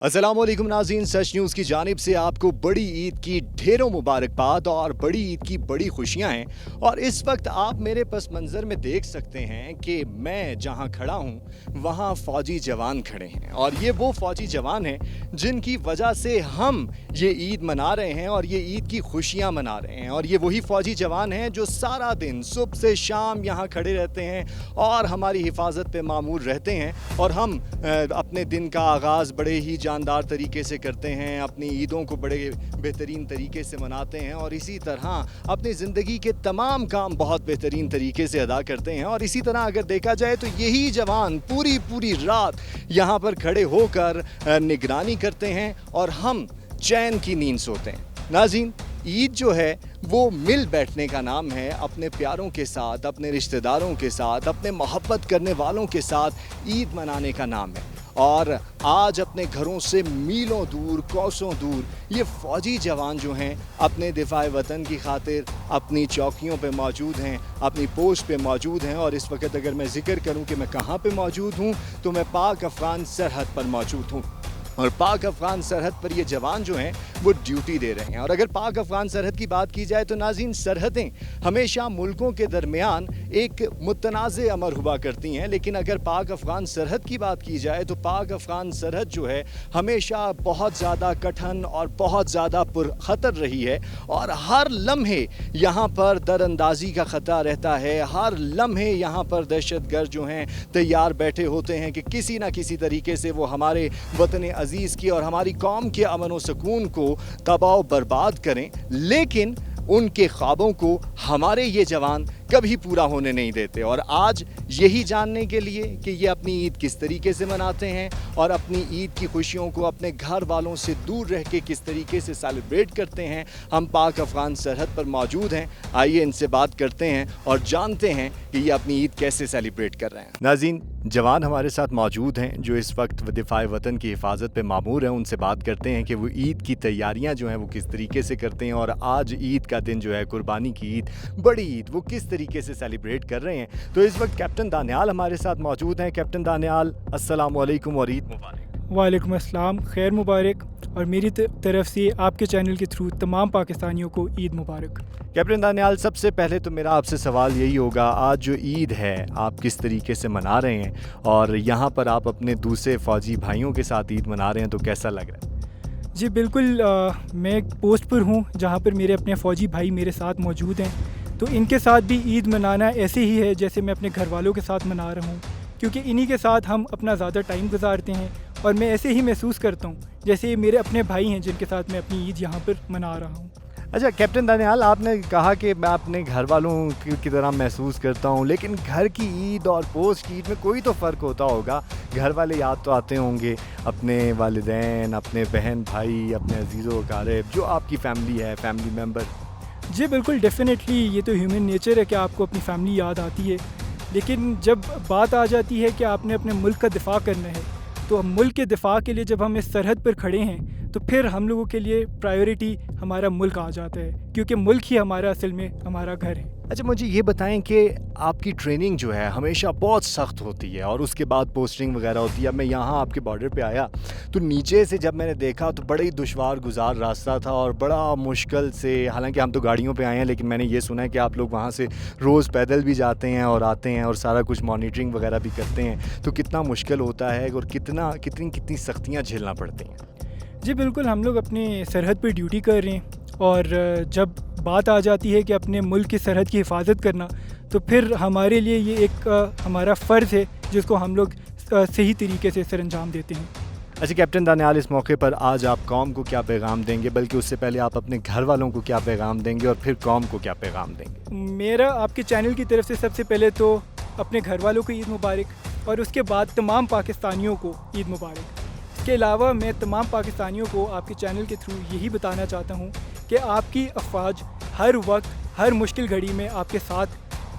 अस्सलाम वालेकुम नाज़रीन, सच न्यूज़ की जानिब से आपको बड़ी ईद की ढेरों मुबारकबाद और बड़ी ईद की बड़ी खुशियाँ हैं। और इस वक्त आप मेरे पस मंज़र में देख सकते हैं कि मैं जहाँ खड़ा हूँ वहाँ फ़ौजी जवान खड़े हैं, और ये वो फ़ौजी जवान हैं जिनकी वजह से हम ये ईद मना रहे हैं और ये ईद की खुशियाँ मना रहे हैं। और ये वही फ़ौजी जवान हैं जो सारा दिन सुबह से शाम यहाँ खड़े रहते हैं और हमारी हिफाजत पे मामूर रहते हैं, और हम अपने दिन का आगाज़ बड़े ही जानदार तरीके से करते हैं, अपनी ईदों को बड़े बेहतरीन तरीके से मनाते हैं, और इसी तरह अपनी ज़िंदगी के तमाम काम बहुत बेहतरीन तरीके से अदा करते हैं। और इसी तरह अगर देखा जाए तो यही जवान पूरी पूरी रात यहाँ पर खड़े होकर निगरानी करते हैं और हम चैन की नींद सोते हैं। नाज़रीन, ईद जो है वो मिल बैठने का नाम है, अपने प्यारों के साथ, अपने रिश्तेदारों के साथ, अपने मोहब्बत करने वालों के साथ ईद मनाने का नाम है। और आज अपने घरों से मीलों दूर, कोसों दूर ये फ़ौजी जवान जो हैं अपने दिफाए वतन की खातिर अपनी चौकियों पे मौजूद हैं, अपनी पोस्ट पे मौजूद हैं। और इस वक्त अगर मैं ज़िक्र करूं कि मैं कहाँ पे मौजूद हूं, तो मैं पाक अफ़गान सरहद पर मौजूद हूं, और पाक अफ़गान सरहद पर ये जवान जो हैं वो ड्यूटी दे रहे हैं। और अगर पाक अफ़गान सरहद की बात की जाए तो नाज़रीन, सरहदें हमेशा मुल्कों के दरमियान एक मुतनाज़ अमर हुआ करती हैं, लेकिन अगर पाक अफ़गान सरहद की बात की जाए तो पाक अफ़गान सरहद जो है हमेशा बहुत ज़्यादा कठिन और बहुत ज़्यादा पुरख़तर रही है। और हर लम्हे यहाँ पर दरअंदाज़ी का ख़तरा रहता है, हर लम्हे यहाँ पर दहशतगर्द जो हैं तैयार बैठे होते हैं कि किसी न किसी तरीके से वो हमारे वतन अज़ीज़ की और हमारी कौम के अमन व सुकून को तबाह बर्बाद करें। लेकिन उनके ख्वाबों को हमारे ये जवान कभी पूरा होने नहीं देते। और आज यही जानने के लिए कि ये अपनी ईद किस तरीके से मनाते हैं और अपनी ईद की खुशियों को अपने घर वालों से दूर रह के किस तरीके से सेलिब्रेट करते हैं, हम पाक अफ़गान सरहद पर मौजूद हैं। आइए इनसे बात करते हैं और जानते हैं कि ये अपनी ईद कैसे सेलिब्रेट कर रहे हैं। नाज़रीन, जवान हमारे साथ मौजूद हैं जो इस वक्त दिफाए वतन की हिफाजत पे मामूर हैं। उनसे बात करते हैं कि वो ईद की तैयारियां जो हैं वो किस तरीके से करते हैं, और आज ईद का दिन जो है, कुर्बानी की ईद, बड़ी ईद, वो किस तरीके से सेलिब्रेट कर रहे हैं। तो इस वक्त कैप्टन दानियाल हमारे साथ मौजूद हैं। कैप्टन दानियाल, अस्सलाम वालेकुम और ईद मुबारक। वालेकुम अस्सलाम, खैर मुबारक, और मेरी तरफ से आपके चैनल के थ्रू तमाम पाकिस्तानियों को ईद मुबारक। कैप्टन दानियाल, सबसे पहले तो मेरा आपसे सवाल यही होगा, आज जो ईद है आप किस तरीके से मना रहे हैं, और यहाँ पर आप अपने दूसरे फ़ौजी भाइयों के साथ ईद मना रहे हैं, तो कैसा लग रहा है? जी बिल्कुल, मैं एक पोस्ट पर हूँ जहाँ पर मेरे अपने फ़ौजी भाई मेरे साथ मौजूद हैं, तो इनके साथ भी ईद मनाना ऐसे ही है जैसे मैं अपने घर वालों के साथ मना रहा हूँ, क्योंकि इन्हीं के साथ हम अपना ज़्यादा टाइम गुजारते हैं। और मैं ऐसे ही महसूस करता हूँ जैसे ये मेरे अपने भाई हैं जिनके साथ मैं अपनी ईद यहाँ पर मना रहा हूँ। अच्छा कैप्टन दानियाल, आपने कहा कि मैं अपने घर वालों की तरह महसूस करता हूँ, लेकिन घर की ईद और पोस्ट की ईद में कोई तो फ़र्क होता होगा। घर वाले याद तो आते होंगे, अपने वालिदैन, अपने बहन भाई, अपने अजीज़ो अकारिब, जो आपकी फैमिली है, फैमिली मेम्बर। जी बिल्कुल, डेफिनेटली ये तो ह्यूमन नेचर है कि आपको अपनी फैमिली याद आती है, लेकिन जब बात आ जाती है कि आपने अपने मुल्क का दिफ़ा करना है, तो मुल्क के दिफ़ा के लिए जब हम इस सरहद पर खड़े हैं तो फिर हम लोगों के लिए प्रायोरिटी हमारा मुल्क आ जाता है, क्योंकि मुल्क ही हमारा असल में हमारा घर है। अच्छा, मुझे ये बताएं कि आपकी ट्रेनिंग जो है हमेशा बहुत सख्त होती है और उसके बाद पोस्टिंग वगैरह होती है। अब मैं यहाँ आपके बॉर्डर पे आया तो नीचे से जब मैंने देखा तो बड़ा ही दुश्वार गुजार रास्ता था और बड़ा मुश्किल से, हालांकि हम तो गाड़ियों पे आए हैं, लेकिन मैंने ये सुना है कि आप लोग वहाँ से रोज़ पैदल भी जाते हैं और आते हैं और सारा कुछ मॉनिटरिंग वगैरह भी करते हैं, तो कितना मुश्किल होता है और कितनी सख्तियाँ झेलना पड़ती हैं? जी बिल्कुल, हम लोग अपने सरहद पर ड्यूटी कर रहे हैं, और जब बात आ जाती है कि अपने मुल्क की सरहद की हिफाजत करना, तो फिर हमारे लिए ये एक हमारा फ़र्ज़ है जिसको हम लोग सही तरीके से सरअंजाम देते हैं। अच्छा कैप्टन दानियाल, इस मौके पर आज आप कौम को क्या पैगाम देंगे, बल्कि उससे पहले आप अपने घर वालों को क्या पैगाम देंगे और फिर कौम को क्या पैगाम देंगे? मेरा आपके चैनल की तरफ से सबसे पहले तो अपने घर वालों को ईद मुबारक, और उसके बाद तमाम पाकिस्तानियों को ईद मुबारक। इसके अलावा मैं तमाम पाकिस्तानियों को आपके चैनल के थ्रू यही बताना चाहता हूँ कि आपकी अफवाज हर वक्त, हर मुश्किल घड़ी में आपके साथ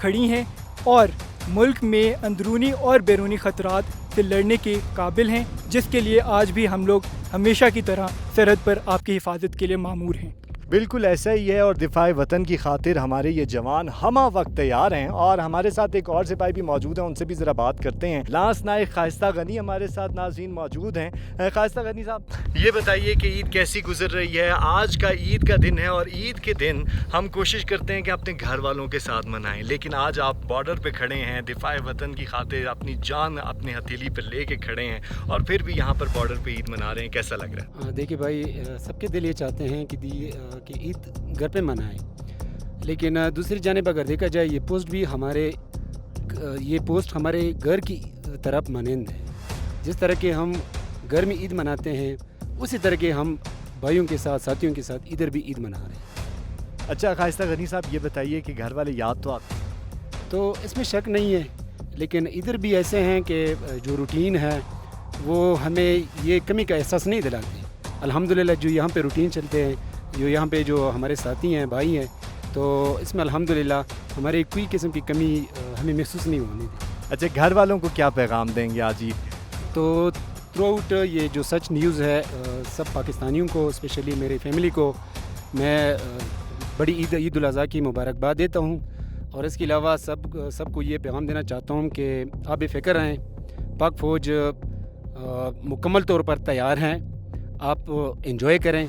खड़ी हैं और मुल्क में अंदरूनी और बैरूनी ख़तरात से लड़ने के काबिल हैं, जिसके लिए आज भी हम लोग हमेशा की तरह सरहद पर आपकी हिफाजत के लिए मामूर हैं। बिल्कुल ऐसा ही है और दिफाए वतन की खातिर हमारे ये जवान हमा वक्त तैयार हैं। और हमारे साथ एक और सिपाही भी मौजूद हैं, उनसे भी ज़रा बात करते हैं। लांस नायक खाइस्ता गनी हमारे साथ नाज़रीन मौजूद हैं। खाइस्ता गनी साहब, ये बताइए कि ईद कैसी गुजर रही है? आज का ईद का दिन है और ईद के दिन हम कोशिश करते हैं कि अपने घर वालों के साथ मनाएं, लेकिन आज आप बॉर्डर पे खड़े हैं, दिफाए वतन की खातिर अपनी जान अपने हथेली पर लेके खड़े हैं और फिर भी यहाँ पर बॉर्डर पे ईद मना रहे हैं, कैसा लग रहा है? देखिए भाई, सबके दिल ये चाहते हैं कि ईद घर पे मनाएं, लेकिन दूसरी जानिब अगर देखा जाए ये पोस्ट हमारे घर की तरफ मानंद है। जिस तरह के हम घर में ईद मनाते हैं उसी तरह के हम भाइयों के साथ, साथियों के साथ इधर भी ईद मना रहे हैं। अच्छा खाइस्ता गनी साहब, ये बताइए कि घर वाले याद तो आते हैं? तो इसमें शक नहीं है, लेकिन इधर भी ऐसे हैं कि जो रूटीन है वो हमें ये कमी का एहसास नहीं दिलाते। अल्हम्दुलिल्लाह जो यहाँ पे रूटीन चलते हैं, जो यहाँ पे जो हमारे साथी हैं, भाई हैं, तो इसमें अल्हम्दुलिल्लाह हमारी कोई किस्म की कमी हमें महसूस नहीं होने दी। अच्छा, घर वालों को क्या पैगाम देंगे आज ईद? तो थ्रू आउट ये जो सच न्यूज़ है, सब पाकिस्तानियों को, स्पेशली मेरी फैमिली को मैं बड़ी ईद उल अज़हा की मुबारकबाद देता हूँ। और इसके अलावा सबको ये पैगाम देना चाहता हूँ कि आप बेफिक्र रहें, पाक फ़ौज मुकम्मल तौर पर तैयार हैं, आप एंजॉय करें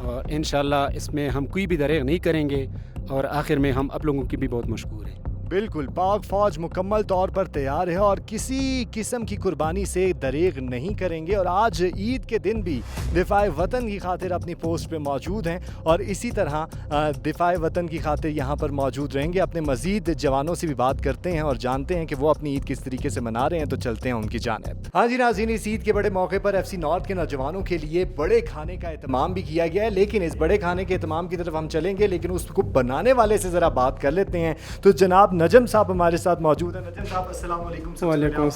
और इंशाल्लाह इसमें हम कोई भी दरेग नहीं करेंगे। और आखिर में हम आप लोगों की भी बहुत मशकूर हैं। बिल्कुल, पाक फ़ौज मुकम्मल तौर पर तैयार है और किसी किस्म की कुर्बानी से दरेग नहीं करेंगे। और आज ईद के दिन भी दिफाए वतन की खातिर अपनी पोस्ट पे मौजूद हैं और इसी तरह दिफाए वतन की खातिर यहाँ पर मौजूद रहेंगे। अपने मज़ीद जवानों से भी बात करते हैं और जानते हैं कि वो अपनी ईद किस तरीके से मना रहे हैं, तो चलते हैं उनकी जानिब। हाँ जी नाज़रीन, इस ईद के बड़े मौके पर FC नॉर्थ के नौजवानों के लिए बड़े खाने का एहतमाम भी किया गया है, लेकिन इस बड़े खाने के एहतमाम की तरफ हम चलेंगे, लेकिन उसको बनाने वाले से ज़रा बात कर लेते हैं। तो जनाब नजम साहब हमारे साथ मौजूद है। नजम साहब, अस्सलाम वालेकुम। वालेकुम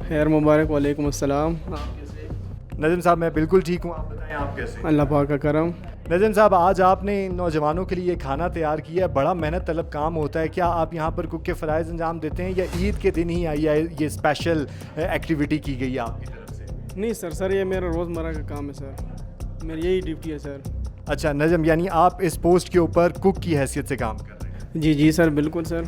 खैर मुबारक। वालेकुम अस्सलाम। नजम साहब, मैं बिल्कुल ठीक हूँ, आप बताएं आप कैसे? अल्लाह पाक का करम। नजम साहब, आज आपने नौजवानों के लिए खाना तैयार किया है, बड़ा मेहनत तलब काम होता है। क्या आप यहाँ पर कुक के फ़राइज़ अंजाम देते हैं या ईद के दिन ही आई है ये स्पेशल एक्टिविटी की गई है आपकी तरफ से? नहीं सर, ये मेरा रोज़मर्रा का काम है सर, मेरी यही ड्यूटी है सर। अच्छा नजम, यानी आप इस पोस्ट के ऊपर कुक की हैसियत से काम कर रहे हैं? जी सर, बिल्कुल सर।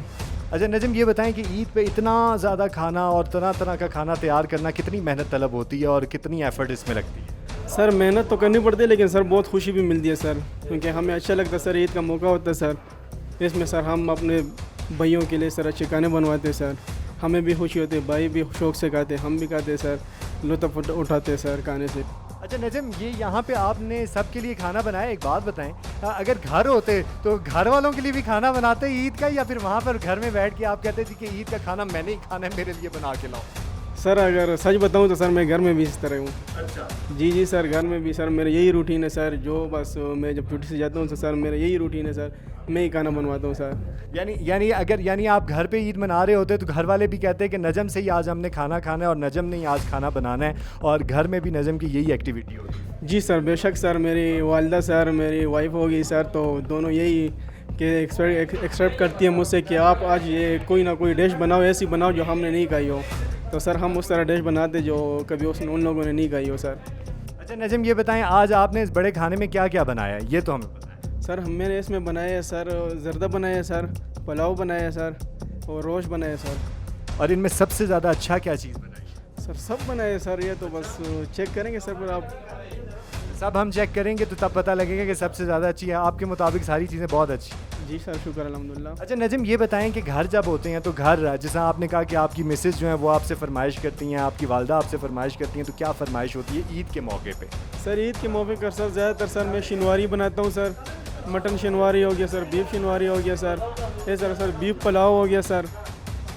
अच्छा नजम, ये बताएं कि ईद पे इतना ज़्यादा खाना और तरह तरह का खाना तैयार करना कितनी मेहनत तलब होती है और कितनी एफ़र्ट इसमें लगती है? सर मेहनत तो करनी पड़ती है, लेकिन सर बहुत खुशी भी मिलती है सर, क्योंकि हमें अच्छा लगता है सर, ईद का मौका होता है सर, इसमें सर हम अपने भाइयों के लिए सर अच्छे खाने बनवाते हैं सर, हमें भी खुशी होती है, भाई भी शौक़ से खाते हैं, हम भी खाते हैं सर, लुत्फ़ उठाते हैं सर खाने से। अच्छा नजम, ये यहाँ पे आपने सबके लिए खाना बनाया, एक बात बताएं, अगर घर होते तो घर वालों के लिए भी खाना बनाते ईद का, या फिर वहाँ पर घर में बैठ के आप कहते थे कि ईद का खाना मैंने ही खाना है, मेरे लिए बना के लाओ? सर अगर सच बताऊं तो सर मैं घर में भी इस तरह हूँ। अच्छा। जी सर, घर में भी सर मेरा यही रूटीन है सर, जो बस मैं जब छुट्टी से जाता हूँ तो सर मेरा यही रूटीन है सर, मैं ही खाना बनवाता हूँ सर। यानी आप घर पे ईद मना रहे होते तो घर वाले भी कहते हैं कि नजम से ही आज हमने खाना खाना है और नजम ने ही आज खाना बनाना है, और घर में भी नजम की यही एक्टिविटी होती है? जी सर, बेशक सर, मेरी वालदा सर, मेरी वाइफ होगी सर, तो दोनों यही कि एक्सपेक्ट करती है मुझसे कि आप आज ये कोई ना कोई डिश बनाओ, ऐसी बनाओ जो हमने नहीं खाई हो, तो सर हम उस तरह डिश बनाते जो कभी उन लोगों ने नहीं खाई हो सर। अच्छा नजम, ये बताएं आज आपने इस बड़े खाने में क्या क्या बनाया है, ये तो हमें पता है। सर मैंने इसमें बनाया है सर, ज़र्दा बनाया है सर, पुलाव बनाया है सर, और रोश बनाया है सर। और इनमें सबसे ज़्यादा अच्छा क्या चीज़ बनाई? सर सब बनाया है सर, ये तो बस चेक करेंगे सर, पर आप सब हम चेक करेंगे तो तब पता लगेगा कि सबसे ज़्यादा अच्छी है। आपके मुताबिक सारी चीज़ें बहुत अच्छी। जी सर, शुक्र अल्हम्दुलिल्लाह। अच्छा नजम, ये बताएं कि घर जब होते हैं तो घर, जैसा आपने कहा कि आपकी मिसेस जो है वो आपसे फरमाइश करती हैं, आपकी वालदा आपसे फरमाइश करती हैं, तो क्या फरमाइश होती है ईद के मौके पे? सर ईद के मौके पर सर ज़्यादातर सर मैं शनवारी बनाता हूँ सर, मटन शनवारी हो गया सर, बीफ शनवारी हो गया सर, इस तरह सर बीफ पुलाव हो गया सर,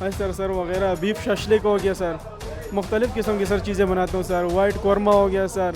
इस तरह सर वगैरह, बीफ शशलिक हो गया सर, मुख्तलिफ़ किस्म की सर चीज़ें बनाता हूँ सर, वाइट कौरमा हो गया सर,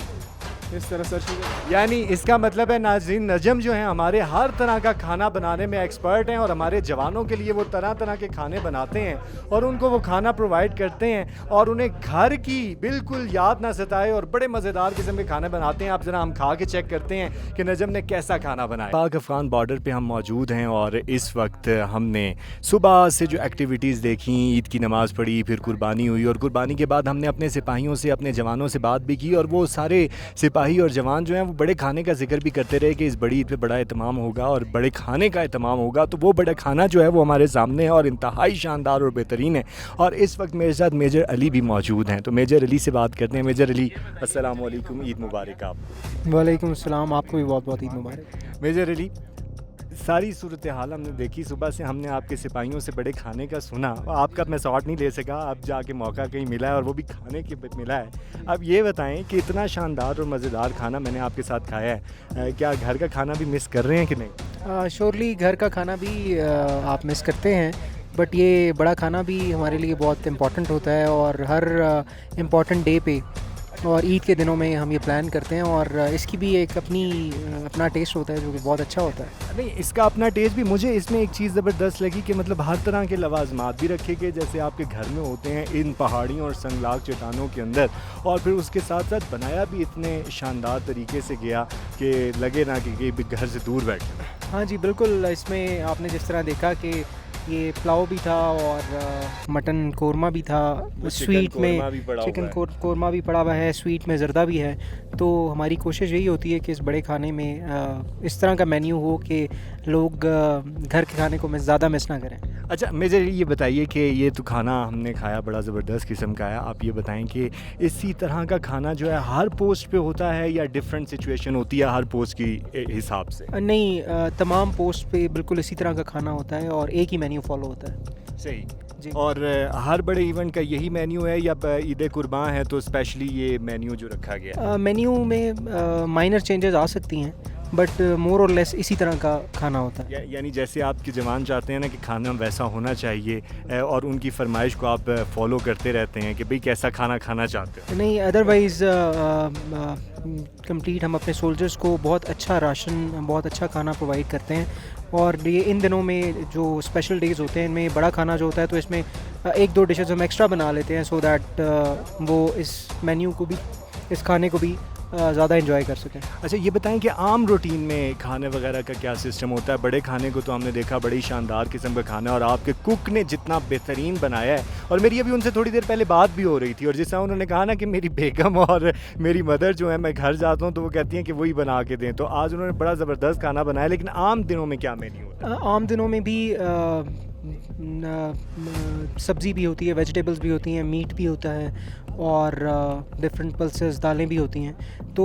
इस तरह सर चीज़ें। यानी इसका मतलब है नाज़रीन, नजम जो है हमारे हर तरह का खाना बनाने में एक्सपर्ट हैं और हमारे जवानों के लिए वो तरह तरह के खाने बनाते हैं और उनको वो खाना प्रोवाइड करते हैं और उन्हें घर की बिल्कुल याद ना सताए और बड़े मज़ेदार किस्म के खाने बनाते हैं। आप ज़रा हम खा के चेक करते हैं कि नजम ने कैसा खाना बनाया। पाक अफ़गान बॉर्डर पर हम मौजूद हैं और इस वक्त हमने सुबह से जो एक्टिविटीज़ देखी, ईद की नमाज़ पढ़ी, फिर कुर्बानी हुई और कुर्बानी के बाद हमने अपने सिपाहियों से, अपने जवानों से बात भी की और वो सारे सिपाही और जवान जो हैं वो बड़े खाने का जिक्र भी करते रहे कि इस बड़ी ईद पे बड़ा एहतमाम होगा और बड़े खाने का एहतमाम होगा, तो वो बड़ा खाना जो है वो हमारे सामने है और इंतहाई शानदार और बेहतरीन है। और इस वक्त मेरे साथ मेजर अली भी मौजूद हैं, तो मेजर अली से बात करते हैं। मेजर अली, अस्सलाम वालेकुम, ईद मुबारक आपको। वालेकुम अस्सलाम, आपको भी बहुत बहुत ईद मुबारक। मेजर अली, सारी सूरत हाल हमने देखी, सुबह से हमने आपके सिपाहियों से बड़े खाने का सुना, आपका मैं शॉट नहीं ले सका, अब जाके मौका कहीं मिला है और वो भी खाने के मिला है। अब ये बताएं कि इतना शानदार और मज़ेदार खाना मैंने आपके साथ खाया है, क्या घर का खाना भी मिस कर रहे हैं कि नहीं? श्योरली घर का खाना भी आप मिस करते हैं, बट ये बड़ा खाना भी हमारे लिए बहुत इम्पॉर्टेंट होता है और हर इम्पॉर्टेंट डे पे और ईद के दिनों में हम ये प्लान करते हैं और इसकी भी एक अपना टेस्ट होता है जो कि बहुत अच्छा होता है। नहीं, इसका अपना टेस्ट भी, मुझे इसमें एक चीज़ ज़बरदस्त लगी कि मतलब हर तरह के लवाजमात भी रखे गए जैसे आपके घर में होते हैं इन पहाड़ियों और संगलाग चट्टानों के अंदर, और फिर उसके साथ साथ बनाया भी इतने शानदार तरीके से गया कि लगे ना कि घर से दूर बैठे। हाँ जी बिल्कुल, इसमें आपने जिस तरह देखा कि ये पुलाव भी था और मटन कोरमा भी था, स्वीट में चिकन कोरमा भी पड़ा हुआ है, स्वीट में ज़र्दा भी है। तो हमारी कोशिश यही होती है कि इस बड़े खाने में इस तरह का मेन्यू हो कि लोग घर के खाने को ज़्यादा मिस ना करें। अच्छा मेजर ये बताइए कि ये तो खाना हमने खाया बड़ा ज़बरदस्त किस्म का है, आप ये बताएं कि इसी तरह का खाना जो है हर पोस्ट पे होता है या डिफरेंट सिचुएशन होती है हर पोस्ट की हिसाब से? नहीं, तमाम पोस्ट पे बिल्कुल इसी तरह का खाना होता है और एक ही मेन्यू फॉलो होता है। सही जी। और हर बड़े इवेंट का यही मेन्यू है या ईद कुर्बान है तो स्पेशली ये मेन्यू जो रखा गया? मेन्यू में माइनर चेंजेस आ सकती हैं, बट मोर और लेस इसी तरह का खाना होता है। यानी जैसे आपके जवान चाहते हैं ना कि खाना वैसा होना चाहिए और उनकी फरमाइश को आप फॉलो करते रहते हैं कि भाई कैसा खाना खाना चाहते हैं? नहीं, अदरवाइज़ कंप्लीट हम अपने सोल्जर्स को बहुत अच्छा राशन, बहुत अच्छा खाना प्रोवाइड करते हैं। और ये इन दिनों में जो स्पेशल डेज़ होते हैं इनमें बड़ा खाना जो होता है तो इसमें एक दो डिशेस हम एक्स्ट्रा बना लेते हैं सो दैट वो इस मेन्यू को भी, इस खाने को भी ज़्यादा एंजॉय कर सकें। अच्छा ये बताएं कि आम रूटीन में खाने वगैरह का क्या सिस्टम होता है? बड़े खाने को तो हमने देखा बड़ी शानदार किस्म का खाना और आपके कुक ने जितना बेहतरीन बनाया है, और मेरी अभी उनसे थोड़ी देर पहले बात भी हो रही थी और जिस तरह उन्होंने कहा ना कि मेरी बेगम और मेरी मदर जो है मैं घर जाता हूँ तो वो कहती हैं कि वही बना के दें, तो आज उन्होंने बड़ा ज़बरदस्त खाना बनाया। लेकिन आम दिनों में क्या मेन्यू होता है? आम दिनों में भी सब्ज़ी भी होती है, वेजिटेबल्स भी होती हैं, मीट भी होता है और डिफरेंट पल्सेस दालें भी होती हैं। तो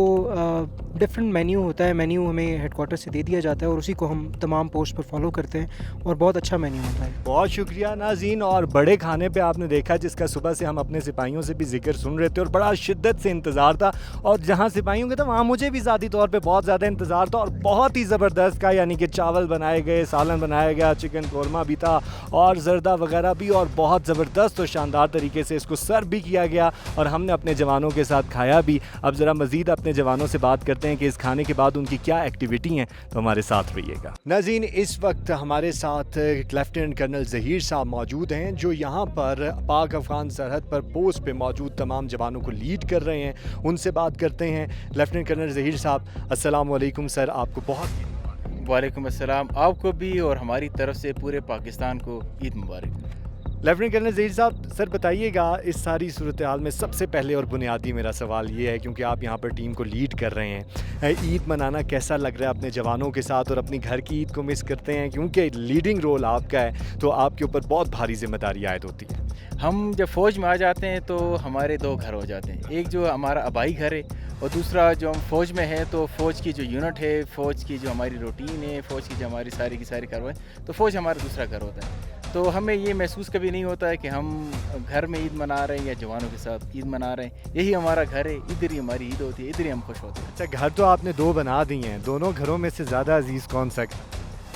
डिफरेंट मेन्यू होता है, मेन्यू हमें हेडक्वार्टर से दे दिया जाता है और उसी को हम तमाम पोस्ट पर फॉलो करते हैं और बहुत अच्छा मेन्यू होता है। बहुत शुक्रिया नाज़रीन। और बड़े खाने पे आपने देखा जिसका सुबह से हम अपने सिपाहियों से भी जिक्र सुन रहे थे और बड़ा शिद्दत से इंतज़ार था, और जहाँ सिपाहियों का था वहाँ मुझे भी ज़ाती तौर पे बहुत ज़्यादा इंतज़ार था और बहुत ही ज़बरदस्त का, यानी कि चावल बनाए गए, सालन बनाया गया, चिकन कोरमा भी था और ज़र्दा वगैरह भी, और बहुत ज़बरदस्त और शानदार तरीके से इसको सर्व भी किया गया और हमने अपने जवानों के साथ खाया भी। अब ज़रा मज़ीद अपने जवानों से बात करते हैं कि इस खाने के बाद उनकी क्या एक्टिविटी हैं, तो हमारे साथ रहिएगा। नाज़रीन, इस वक्त हमारे साथ लेफ्टिनेंट कर्नल ज़हीर साहब मौजूद हैं जो यहाँ पर पाक अफ़गान सरहद पर पोस्ट पे मौजूद तमाम जवानों को लीड कर रहे हैं। उनसे बात करते हैं। लेफ्टिनेंट कर्नल ज़हीर साहब, अस्सलाम वालेकुम सर, आपको बहुत। वालेकुम अस्सलाम, आपको भी और हमारी तरफ से पूरे पाकिस्तान को ईद मुबारक। लेफ्टिनेंट कर्नल ज़हीर साहब, सर बताइएगा इस सारी सूरत हाल में सबसे पहले और बुनियादी मेरा सवाल ये है, क्योंकि आप यहाँ पर टीम को लीड कर रहे हैं, ईद मनाना कैसा लग रहा है अपने जवानों के साथ, और अपनी घर की ईद को मिस करते हैं? क्योंकि लीडिंग रोल आपका है तो आपके ऊपर बहुत भारी जिम्मेदारी आयद होती है। हम जब फ़ौज में आ जाते हैं तो हमारे दो घर हो जाते हैं, एक जो हमारा आबाई घर है और दूसरा जो हम फ़ौज में हैं तो फ़ौज की जो यूनिट है, फ़ौज की जो हमारी रूटीन है, फ़ौज की जो हमारी सारी की सारी कार्रवाई, तो फ़ौज हमारा दूसरा घर होता है। तो हमें ये महसूस कभी नहीं होता है कि हम घर में ईद मना रहे हैं या जवानों के साथ ईद मना रहे हैं। यही हमारा घर है, इधर ही हमारी ईद होती है, इधर ही हम खुश होते हैं। अच्छा, घर तो आपने दो बना दिए हैं, दोनों घरों में से ज़्यादा अजीज़ कौन सा?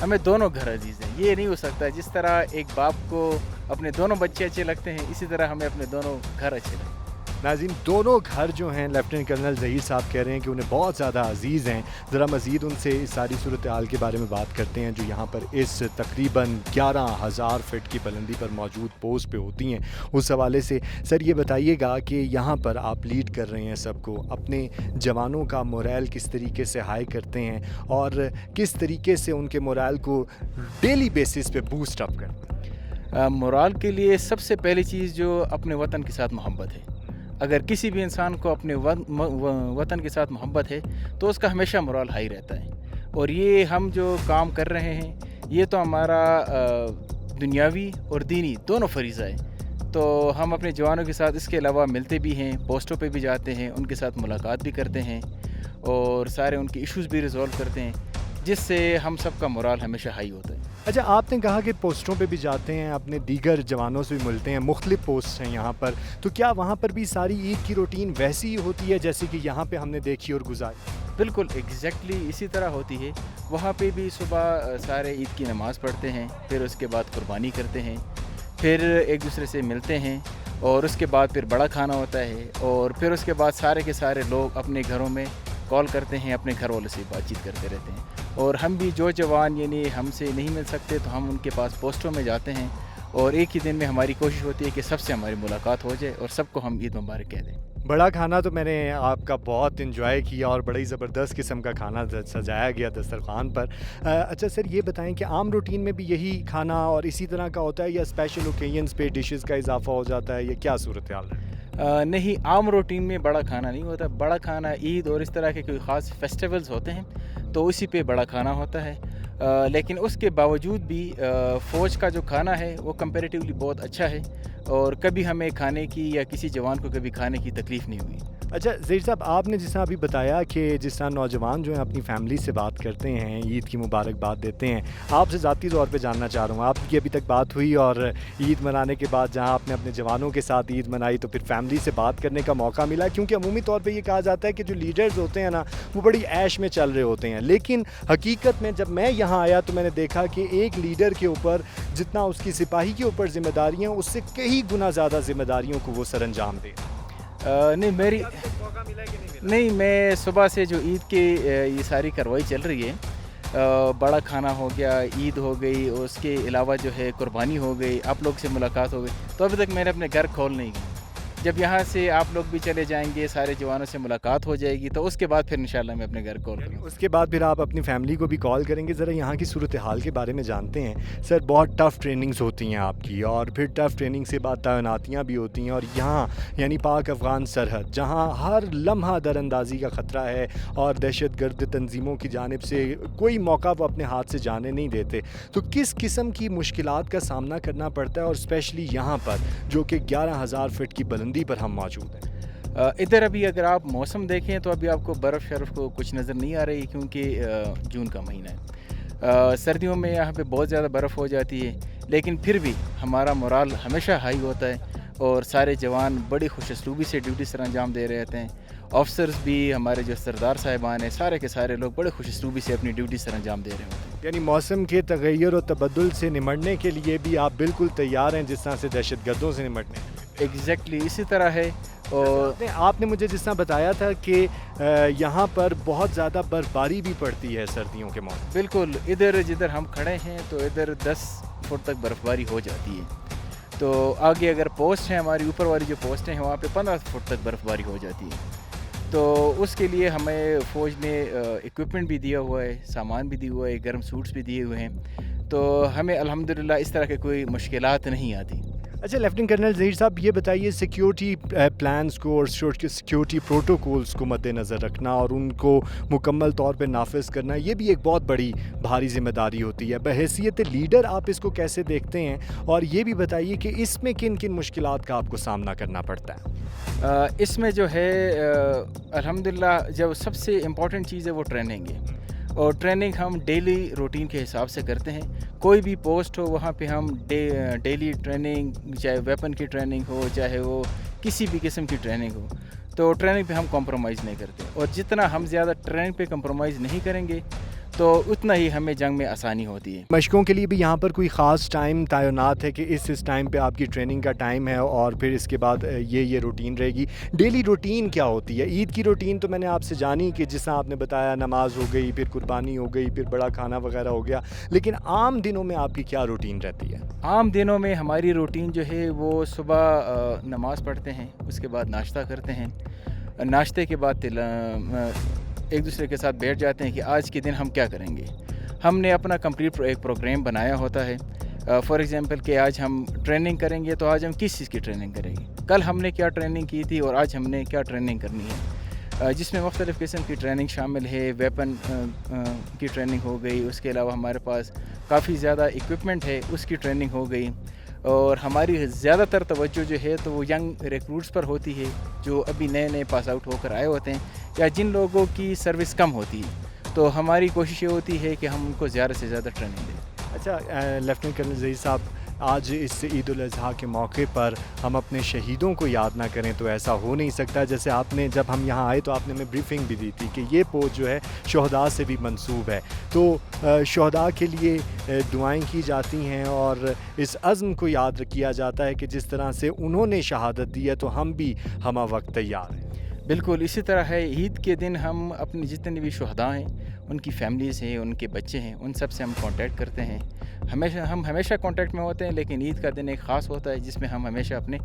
हमें दोनों घर अजीज़ हैं। ये नहीं हो सकता, जिस तरह एक बाप को अपने दोनों बच्चे अच्छे लगते हैं इसी तरह हमें अपने दोनों घर अच्छे लगते हैं। नाज़रीन, दोनों घर जो हैं लेफ्टिनेंट कर्नल ज़हीर साहब कह रहे हैं कि उन्हें बहुत ज़्यादा अजीज़ हैं। ज़रा मज़ीद उनसे इस सारी सूरत हाल के बारे में बात करते हैं जो यहाँ पर इस तकरीबन 11,000 फीट की बुलंदी पर मौजूद पोस्ट पे होती हैं। उस हवाले से सर ये बताइएगा कि यहाँ पर आप लीड कर रहे हैं सबको, अपने जवानों का मोरल किस तरीके से हाई करते हैं और किस तरीके से उनके मोरल को डेली बेसिस पे बूस्ट अप करते हैं? मोरल के लिए सबसे पहली चीज़ जो अपने वतन के साथ मोहब्बत है। اگر کسی بھی انسان کو اپنے وطن کے ساتھ محبت ہے تو اس کا ہمیشہ مورال ہائی رہتا ہے. اور یہ ہم جو کام کر رہے ہیں یہ تو ہمارا دنیاوی اور دینی دونوں فریضہ ہے. تو ہم اپنے جوانوں کے ساتھ اس کے علاوہ ملتے بھی ہیں, پوسٹوں پہ بھی جاتے ہیں, ان کے ساتھ ملاقات بھی کرتے ہیں اور سارے ان کے ایشوز بھی ریزولو کرتے ہیں, جس سے ہم سب کا مورال ہمیشہ ہائی ہوتا ہے. اچھا, آپ نے کہا کہ پوسٹوں پہ بھی جاتے ہیں, اپنے دیگر جوانوں سے بھی ملتے ہیں, مختلف پوسٹ ہیں یہاں پر, تو کیا وہاں پر بھی ساری عید کی روٹین ویسی ہی ہوتی ہے جیسے کہ یہاں پہ ہم نے دیکھی اور گزاری؟ بالکل ایگزیکٹلی اسی طرح ہوتی ہے. وہاں پہ بھی صبح سارے عید کی نماز پڑھتے ہیں, پھر اس کے بعد قربانی کرتے ہیں, پھر ایک دوسرے سے ملتے ہیں, اور اس کے بعد پھر بڑا کھانا ہوتا ہے, اور پھر اس کے بعد سارے کے سارے لوگ اپنے گھروں میں کال کرتے ہیں, اپنے گھر والوں سے بات چیت کرتے رہتے ہیں. اور ہم بھی جو جوان یعنی ہم سے نہیں مل سکتے تو ہم ان کے پاس پوسٹوں میں جاتے ہیں, اور ایک ہی دن میں ہماری کوشش ہوتی ہے کہ سب سے ہماری ملاقات ہو جائے اور سب کو ہم عید مبارک کہہ دیں. بڑا کھانا تو میں نے آپ کا بہت انجوائے کیا اور بڑی زبردست قسم کا کھانا سجایا گیا دسترخوان پر. اچھا سر, یہ بتائیں کہ عام روٹین میں بھی یہی کھانا اور اسی طرح کا ہوتا ہے یا اسپیشل اوکیزنس پہ ڈشز کا اضافہ ہو جاتا ہے, یا کیا صورتحال ہے؟ نہیں, عام روٹین میں بڑا کھانا نہیں ہوتا. بڑا کھانا عید اور اس طرح کے کوئی خاص فیسٹیولز ہوتے ہیں تو اسی پہ بڑا کھانا ہوتا ہے. لیکن اس کے باوجود بھی فوج کا جو کھانا ہے وہ کمپیریٹیولی بہت اچھا ہے, اور کبھی ہمیں کھانے کی یا کسی جوان کو کبھی کھانے کی تکلیف نہیں ہوئی. اچھا ظہیر صاحب, آپ نے جس طرح ابھی بتایا کہ جس طرح نوجوان جو ہیں اپنی فیملی سے بات کرتے ہیں, عید کی مبارکباد دیتے ہیں, آپ سے ذاتی طور پہ جاننا چاہ رہا ہوں, آپ کی ابھی تک بات ہوئی اور عید منانے کے بعد جہاں آپ نے اپنے جوانوں کے ساتھ عید منائی تو پھر فیملی سے بات کرنے کا موقع ملا, کیونکہ عمومی طور پہ یہ کہا جاتا ہے کہ جو لیڈرز ہوتے ہیں نا وہ بڑی عیش میں چل رہے ہوتے ہیں, لیکن حقیقت میں جب میں یہاں آیا تو میں نے دیکھا کہ ایک لیڈر کے اوپر جتنا اس کی سپاہی کے اوپر ذمہ داریاں, اس سے کئی گنا زیادہ ذمہ داریوں کو وہ سر انجام دے. نہیں, میں صبح سے جو عید کی یہ ساری کارروائی چل رہی ہے, بڑا کھانا ہو گیا, عید ہو گئی, اور اس کے علاوہ جو ہے قربانی ہو گئی, آپ لوگ سے ملاقات ہو گئی, تو ابھی تک میں نے اپنے گھر کھول نہیں گئی. جب یہاں سے آپ لوگ بھی چلے جائیں گے, سارے جوانوں سے ملاقات ہو جائے گی, تو اس کے بعد پھر انشاءاللہ میں اپنے گھر کال کروں. اس کے بعد پھر آپ اپنی فیملی کو بھی کال کریں گے. ذرا یہاں کی صورتحال کے بارے میں جانتے ہیں سر. بہت ٹف ٹریننگز ہوتی ہیں آپ کی, اور پھر ٹف ٹریننگ سے بعد تعیناتیاں بھی ہوتی ہیں, اور یہاں یعنی پاک افغان سرحد جہاں ہر لمحہ در اندازی کا خطرہ ہے اور دہشت گرد تنظیموں کی جانب سے کوئی موقع وہ اپنے ہاتھ سے جانے نہیں دیتے, تو کس قسم کی مشکلات کا سامنا کرنا پڑتا ہے, اور اسپیشلی یہاں پر جو کہ 11,000 فٹ کی بلندی پر ہم موجود ہیں؟ ادھر ابھی اگر آپ موسم دیکھیں تو ابھی آپ کو برف شرف کو کچھ نظر نہیں آ رہی, کیونکہ جون کا مہینہ ہے. سردیوں میں یہاں پہ بہت زیادہ برف ہو جاتی ہے, لیکن پھر بھی ہمارا مورال ہمیشہ ہائی ہوتا ہے, اور سارے جوان بڑی خوش اسلوبی سے ڈیوٹی سر انجام دے رہے ہوتے ہیں. آفسرز بھی, ہمارے جو سردار صاحبان ہیں, سارے کے سارے لوگ بڑے خوش اسلوبی سے اپنی ڈیوٹی سر انجام دے رہے ہوتے ہیں. یعنی موسم کے تغیر و تبدل سے نمٹنے کے لیے بھی آپ بالکل تیار ہیں, جس طرح سے دہشت گردوں سے نمٹنے کے لیے. ایگزیکٹلی اسی طرح ہے. اور آپ نے مجھے جس طرح بتایا تھا کہ یہاں پر بہت زیادہ برفباری بھی پڑتی ہے سردیوں کے موسم. بالکل, ادھر جدھر ہم کھڑے ہیں تو ادھر 10 فٹ تک برفباری ہو جاتی ہے. تو آگے اگر پوسٹ ہیں, ہماری اوپر والی جو پوسٹیں ہیں وہاں پہ 15 فٹ تک برفباری ہو جاتی ہے. تو اس کے لیے ہمیں فوج نے اکوپمنٹ بھی دیا ہوا ہے, سامان بھی دیا ہوا ہے, گرم سوٹس بھی دیے ہوئے ہیں, تو ہمیں الحمدللہ اس طرح کے کوئی مشکلات نہیں آتی. اچھا لیفٹیننٹ کرنل ظہیر صاحب, یہ بتائیے سیکیورٹی پلانز کو اور سیکیورٹی پروٹوکولز کو مد نظر رکھنا اور ان کو مکمل طور پہ نافذ کرنا, یہ بھی ایک بہت بڑی بھاری ذمہ داری ہوتی ہے. بحیثیت لیڈر آپ اس کو کیسے دیکھتے ہیں, اور یہ بھی بتائیے کہ اس میں کن کن مشکلات کا آپ کو سامنا کرنا پڑتا ہے؟ اس میں جو ہے الحمدللہ جو سب سے امپورٹنٹ چیز ہے وہ ٹریننگ ہے, اور ٹریننگ ہم ڈیلی روٹین کے حساب سے کرتے ہیں. کوئی بھی پوسٹ ہو وہاں پہ ہم ڈیلی ٹریننگ, چاہے ویپن کی ٹریننگ ہو, چاہے وہ کسی بھی قسم کی ٹریننگ ہو, تو ٹریننگ پہ ہم کمپرومائز نہیں کرتے. اور جتنا ہم زیادہ ٹریننگ پہ کمپرومائز نہیں کریں گے تو اتنا ہی ہمیں جنگ میں آسانی ہوتی ہے. مشقوں کے لیے بھی یہاں پر کوئی خاص ٹائم تعینات ہے کہ اس ٹائم پہ آپ کی ٹریننگ کا ٹائم ہے, اور پھر اس کے بعد یہ روٹین رہے گی؟ ڈیلی روٹین کیا ہوتی ہے؟ عید کی روٹین تو میں نے آپ سے جانی کہ جس طرح آپ نے بتایا نماز ہو گئی, پھر قربانی ہو گئی, پھر بڑا کھانا وغیرہ ہو گیا, لیکن عام دنوں میں آپ کی کیا روٹین رہتی ہے؟ عام دنوں میں ہماری روٹین جو ہے وہ صبح نماز پڑھتے ہیں, اس کے بعد ناشتہ کرتے ہیں, ناشتے کے بعد ایک دوسرے کے ساتھ بیٹھ جاتے ہیں کہ آج کے دن ہم کیا کریں گے. ہم نے اپنا کمپلیٹ ایک پروگرام بنایا ہوتا ہے. فار ایگزامپل کہ آج ہم ٹریننگ کریں گے, تو آج ہم کس چیز کی ٹریننگ کریں گے. कल हमने क्या ट्रेनिंग की थी और आज हमने क्या ट्रेनिंग करनी है, जिसमें मुख्तलिफ़ किस्म की ट्रेनिंग शामिल है। वेपन की ट्रेनिंग हो गई, उसके अलावा हमारे पास काफ़ी ज़्यादा इक्विपमेंट है, उसकी ट्रेनिंग हो गई। और हमारी ज़्यादातर तवज्जो जो है तो वो यंग रिक्रूट्स पर होती है, जो अभी नए नए पास आउट होकर आए होते हैं या जिन लोगों की सर्विस कम होती है। तो हमारी कोशिश ये होती है कि हम उनको ज़्यादा से ज़्यादा ट्रेनिंग दें। अच्छा लेफ्टिनेंट कर्नल ज़हीर साहब, आज इस ईद उल अज़हा के मौके पर हम अपने शहीदों को याद ना करें तो ऐसा हो नहीं सकता। जैसे आपने, जब हम यहाँ आए तो आपने हमें ब्रीफिंग भी दी थी कि ये पोस्ट जो है शहदा से भी मंसूब है, तो शहदा के लिए दुआएं की जाती हैं और इस अज़्म को याद किया जाता है कि जिस तरह से उन्होंने शहादत दी है तो हम भी हम वक्त तैयार हैं। बिल्कुल इसी तरह है। ईद के दिन हम अपने जितने भी शुहदा हैं, उनकी फैमिलीज़ हैं, उनके बच्चे हैं, उन सब से हम कांटेक्ट करते हैं। हम हमेशा कांटेक्ट में होते हैं, लेकिन ईद का दिन एक ख़ास होता है जिसमें हम हमेशा अपने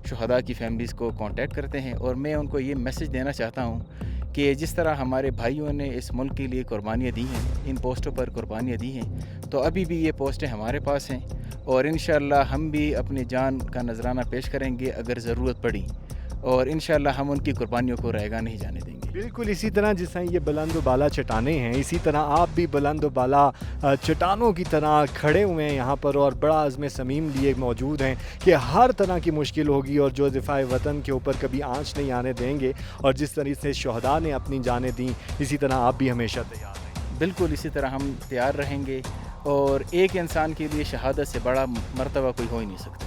शुहदा की फैमिलीज़ को कांटेक्ट करते हैं। और मैं उनको ये मैसेज देना चाहता हूँ कि जिस तरह हमारे भाइयों ने इस मुल्क के लिए कुर्बानियाँ दी हैं, इन पोस्टों पर कुर्बानियाँ दी हैं, तो अभी भी ये पोस्टें हमारे पास हैं और इंशाअल्लाह हम भी अपनी जान का नजराना पेश करेंगे अगर ज़रूरत पड़ी, और इंशाअल्लाह हम उनकी कुर्बानियों को रहेगा नहीं जाने देंगे। बिल्कुल इसी तरह जिस तरह ये बुलंद व बाला चट्टानें हैं, इसी तरह आप भी बुलंद व बाला चट्टानों की तरह खड़े हुए हैं यहाँ पर और बड़ा अज़्म समीम लिए मौजूद हैं कि हर तरह की मुश्किल होगी और जो दिफाए वतन के ऊपर कभी आँच नहीं आने देंगे। और जिस तरीके से शहदा ने अपनी जानें दी, इसी तरह आप भी हमेशा तैयार रहें। बिल्कुल इसी तरह हम तैयार रहेंगे और एक इंसान के लिए शहादत से बड़ा मर्तबा कोई हो ही नहीं सकता।